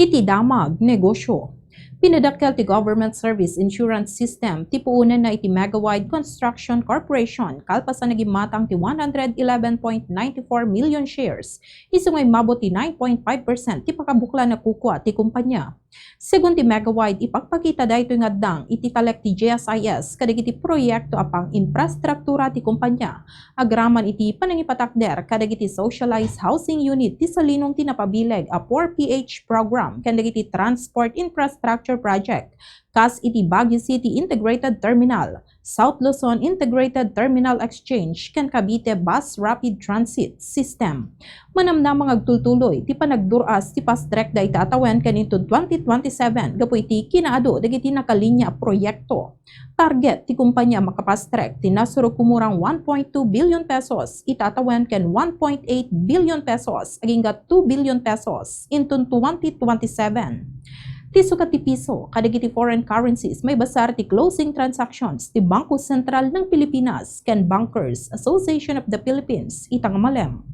Iti damag negosyo. Pinadakkel ti Government Service Insurance System ti puunan na iti Megawide Construction Corporation kalpasan nagimatang ti 111.94 million shares isungay mabot ti 9.5% ti pakabukla na kukwa ti kumpanya. Segun ti Megawide ipagpakita daytoy nga addang iti talek ti GSIS kadagiti proyekto apang infrastruktura ti kumpanya agraman iti panangipatakder kadagiti socialized housing unit ti salinong ti napabileg a 4PH program kadagiti transport infrastructure project kas iti Baguio City Integrated Terminal, South Luzon Integrated Terminal Exchange ken Cavite Bus Rapid Transit System. Manamnamang agtultuloy ti panagduras ti fast track da itatawen kanito 2027 gapu iti kinaado dagiti nakalinya proyekto. Target ti kumpanya makapast track ti nasuro kumurang 1.2 billion pesos itatawen ken 1.8 billion pesos agingga 2 billion pesos into 2027. Ti sukat ti piso, kadagiti foreign currencies may basar ti closing transactions ti Bangko Sentral ng Pilipinas ken Bankers Association of the Philippines itang malem.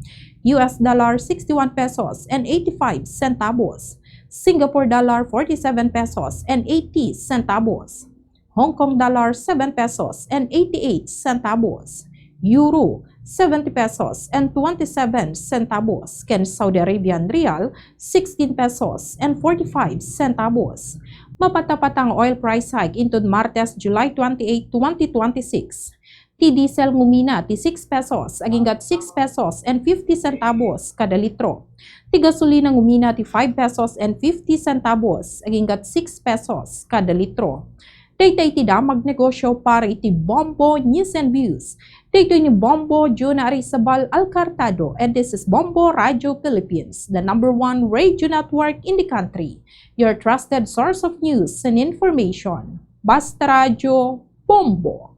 US dollar 61 pesos and 85 centavos. Singapore dollar 47 pesos and 80 centavos. Hong Kong dollar 7 pesos and 88 centavos. Euro 70 pesos and 27 centavos, ken Saudi Arabian Rial 16 pesos and 45 centavos. Mapatapatang oil price hike into Martes, July 28, 2026. Ti diesel ngumina ti 6 pesos aginggat 6 pesos and 50 centavos kada litro. Ti gasolina ngumina ti 5 pesos and 50 centavos aginggat 6 pesos kada litro. Daytoy ti damag negosyo para iti Bombo News and Views. Daytoy ni Bombo Juna Arizabal Alcartado, and this is Bombo Radio Philippines, the #1 radio network in the country. Your trusted source of news and information. Basta Radio Bombo.